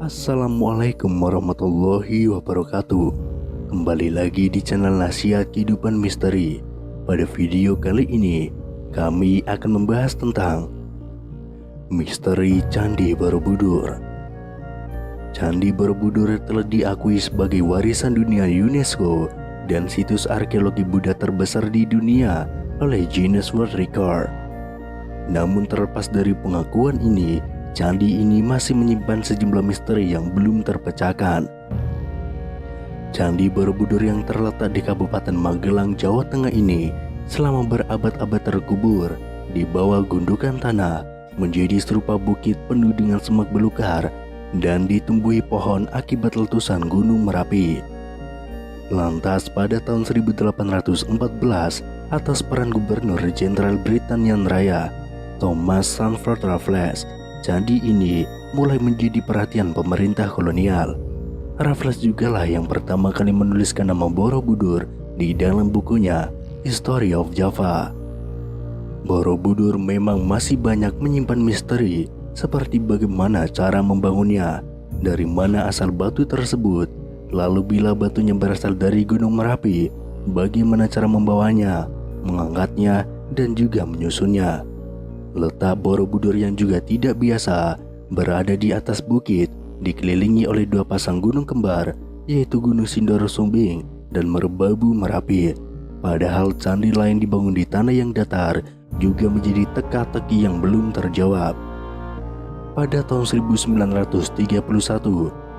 Assalamualaikum warahmatullahi wabarakatuh. Kembali lagi di channel Nasihat Kehidupan Misteri. Pada video kali ini kami akan membahas tentang misteri Candi Borobudur. Candi Borobudur telah diakui sebagai warisan dunia UNESCO dan situs arkeologi Buddha terbesar di dunia oleh Guinness World Record. Namun terlepas dari pengakuan ini, candi ini masih menyimpan sejumlah misteri yang belum terpecahkan. Candi Borobudur yang terletak di Kabupaten Magelang, Jawa Tengah ini selama berabad-abad terkubur di bawah gundukan tanah, menjadi serupa bukit penuh dengan semak belukar dan ditumbuhi pohon akibat letusan Gunung Merapi. Lantas pada tahun 1814, atas peran Gubernur Jenderal Britania Raya Thomas Sandford Raffles, candi ini mulai menjadi perhatian pemerintah kolonial. Raffles jugalah yang pertama kali menuliskan nama Borobudur di dalam bukunya History of Java. Borobudur memang masih banyak menyimpan misteri, seperti bagaimana cara membangunnya, dari mana asal batu tersebut, lalu bila batunya berasal dari Gunung Merapi, bagaimana cara membawanya, mengangkatnya, dan juga menyusunnya. Letak Borobudur yang juga tidak biasa berada di atas bukit, dikelilingi oleh dua pasang gunung kembar, yaitu Gunung Sindoro Sumbing dan Merbabu Merapi. Padahal candi lain dibangun di tanah yang datar juga menjadi teka-teki yang belum terjawab. Pada tahun 1931,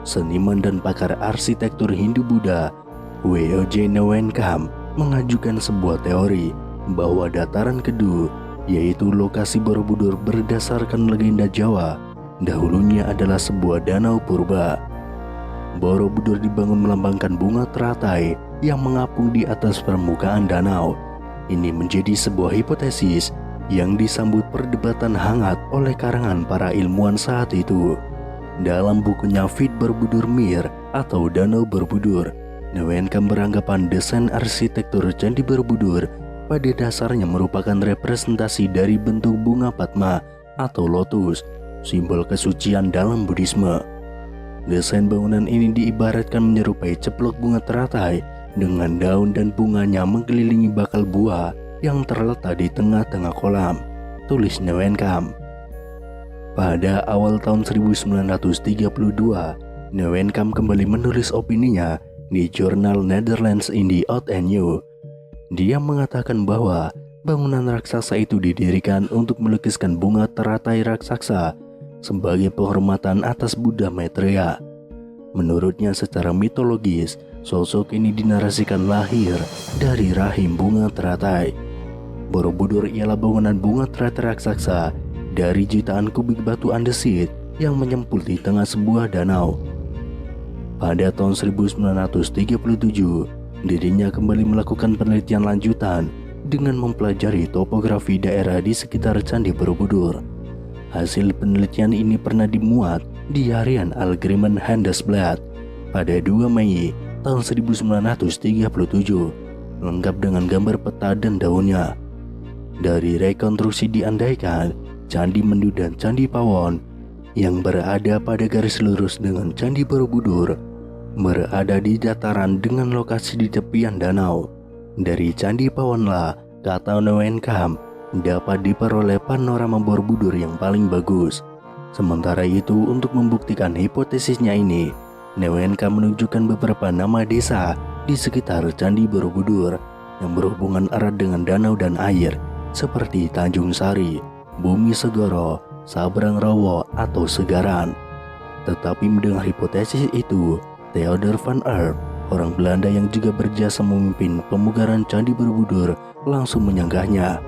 seniman dan pakar arsitektur Hindu-Buddha W.O.J. Newenkam mengajukan sebuah teori bahwa dataran Kedu, yaitu lokasi Borobudur berdasarkan legenda Jawa, dahulunya adalah sebuah danau purba. Borobudur dibangun melambangkan bunga teratai yang mengapung di atas permukaan danau. Ini menjadi sebuah hipotesis yang disambut perdebatan hangat oleh karangan para ilmuwan saat itu. Dalam bukunya Fit Borobudur Mir atau Danau Borobudur, Newenkam beranggapan desain arsitektur Candi Borobudur pada dasarnya merupakan representasi dari bentuk bunga Padma atau lotus, simbol kesucian dalam Buddhisme. Desain bangunan ini diibaratkan menyerupai ceplok bunga teratai dengan daun dan bunganya mengelilingi bakal buah yang terletak di tengah-tengah kolam, tulis Newenkam. Pada awal tahun 1932, Newenkam kembali menulis opininya di jurnal Netherlands in the Oud and New. Dia mengatakan bahwa bangunan raksasa itu didirikan untuk melukiskan bunga teratai raksasa sebagai penghormatan atas Buddha Maitreya. Menurutnya secara mitologis, sosok ini dinarasikan lahir dari rahim bunga teratai. Borobudur ialah bangunan bunga teratai raksasa dari jutaan kubik batu andesit yang menyempul di tengah sebuah danau. Pada tahun 1937, dirinya kembali melakukan penelitian lanjutan dengan mempelajari topografi daerah di sekitar Candi Borobudur. Hasil penelitian ini pernah dimuat di harian Algemeen Handelsblad pada 2 Mei tahun 1937, lengkap dengan gambar peta dan daunnya. Dari rekonstruksi diandaikan, Candi Mendu dan Candi Pawon yang berada pada garis lurus dengan Candi Borobudur berada di dataran dengan lokasi di tepian danau. Dari Candi Pawonlah, kata Newenkam, dapat diperoleh panorama Borobudur yang paling bagus. Sementara itu, untuk membuktikan hipotesisnya ini, Newenkam menunjukkan beberapa nama desa di sekitar Candi Borobudur yang berhubungan erat dengan danau dan air, seperti Tanjung Sari, Bumi Segoro, Sabrang Rawo, atau Segaran. Tetapi mendengar hipotesis itu, Theodor van Erp, orang Belanda yang juga berjasa memimpin pemugaran Candi Borobudur, langsung menyanggahnya.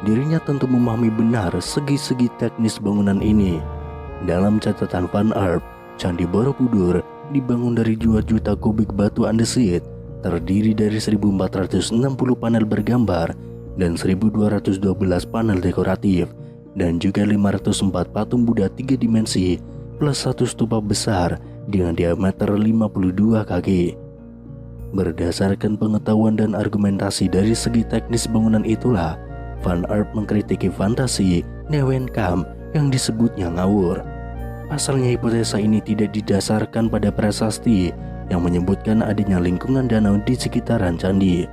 Dirinya tentu memahami benar segi-segi teknis bangunan ini. Dalam catatan van Erp, Candi Borobudur dibangun dari 2 juta kubik batu andesit, terdiri dari 1460 panel bergambar dan 1212 panel dekoratif, dan juga 504 patung Buddha 3 dimensi plus 1 stupa besar dengan diameter 52 kaki. Berdasarkan pengetahuan dan argumentasi dari segi teknis bangunan itulah, Van Erp mengkritiki fantasi Newenkam yang disebutnya ngawur. Asalnya hipotesa ini tidak didasarkan pada prasasti yang menyebutkan adanya lingkungan danau di sekitaran candi.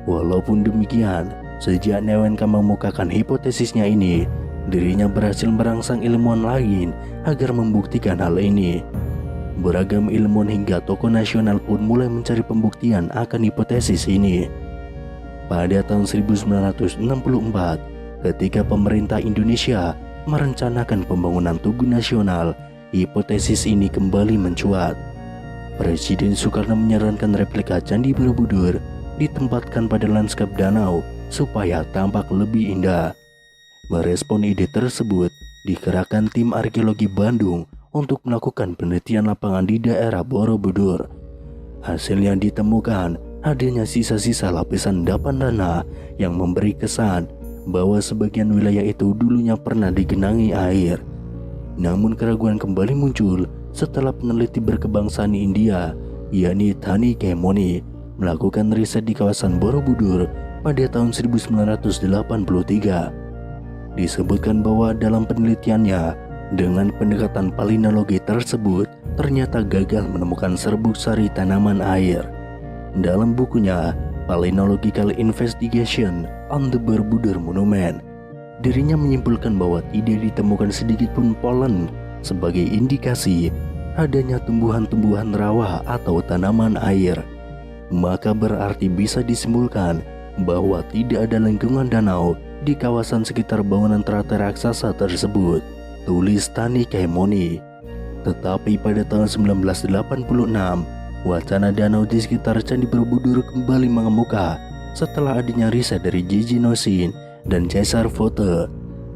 Walaupun demikian, sejak Newenka mengemukakan hipotesisnya ini, dirinya berhasil merangsang ilmuwan lain agar membuktikan hal ini. Beragam ilmuwan hingga tokoh nasional pun mulai mencari pembuktian akan hipotesis ini. Pada tahun 1964, ketika pemerintah Indonesia merencanakan pembangunan Tugu Nasional, hipotesis ini kembali mencuat. Presiden Soekarno menyarankan replika Candi Borobudur ditempatkan pada lanskap danau supaya tampak lebih indah. Merespon ide tersebut, dikerahkan tim arkeologi Bandung untuk melakukan penelitian lapangan di daerah Borobudur. Hasil yang ditemukan adanya sisa-sisa lapisan endapan tanah yang memberi kesan bahwa sebagian wilayah itu dulunya pernah digenangi air. Namun keraguan kembali muncul setelah peneliti berkebangsaan India, yakni Thani Kemoni, melakukan riset di kawasan Borobudur pada tahun 1983. Disebutkan bahwa dalam penelitiannya, dengan pendekatan palinologi tersebut, ternyata gagal menemukan serbuk sari tanaman air. Dalam bukunya, Palynological Investigation on the Borobudur Monument, dirinya menyimpulkan bahwa tidak ditemukan sedikit pun polen sebagai indikasi adanya tumbuhan-tumbuhan rawa atau tanaman air. Maka berarti bisa disimpulkan bahwa tidak ada lingkungan danau di kawasan sekitar bangunan teratai raksasa tersebut, tulis Thani Kemoni. Tetapi pada tahun 1986, wacana danau di sekitar Candi Borobudur kembali mengemuka setelah adanya riset dari Gigi Nosin dan Cesar Vote.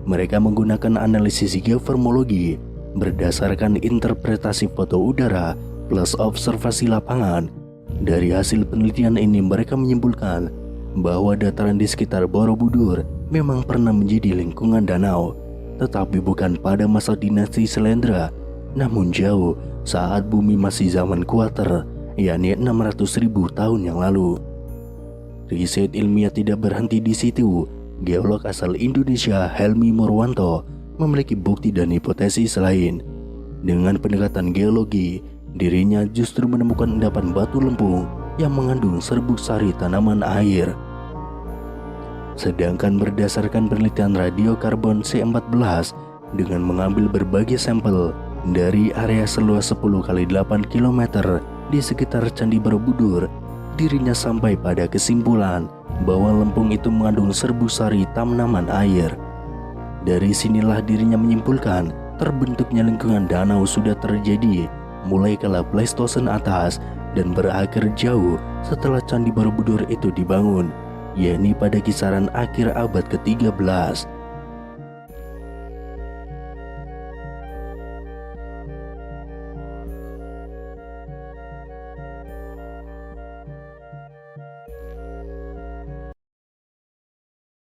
Mereka menggunakan analisis geoformologi berdasarkan interpretasi foto udara plus observasi lapangan. Dari hasil penelitian ini mereka menyimpulkan bahwa dataran di sekitar Borobudur memang pernah menjadi lingkungan danau, tetapi bukan pada masa dinasti Selendra, namun jauh saat bumi masih zaman kuater, yakni 600.000 tahun yang lalu. Riset ilmiah tidak berhenti di situ. Geolog asal Indonesia Helmi Murwanto memiliki bukti dan hipotesis lain. Dengan pendekatan geologi, dirinya justru menemukan endapan batu lempung yang mengandung serbuk sari tanaman air. Sedangkan berdasarkan penelitian radiokarbon C14 dengan mengambil berbagai sampel dari area seluas 10 x 8 km di sekitar Candi Borobudur, dirinya sampai pada kesimpulan bahwa lempung itu mengandung serbuk sari tanaman air. Dari sinilah dirinya menyimpulkan terbentuknya lingkungan danau sudah terjadi mulai kala Pleistosen atas dan berakhir jauh setelah Candi Borobudur itu dibangun, yakni pada kisaran akhir abad ke-13.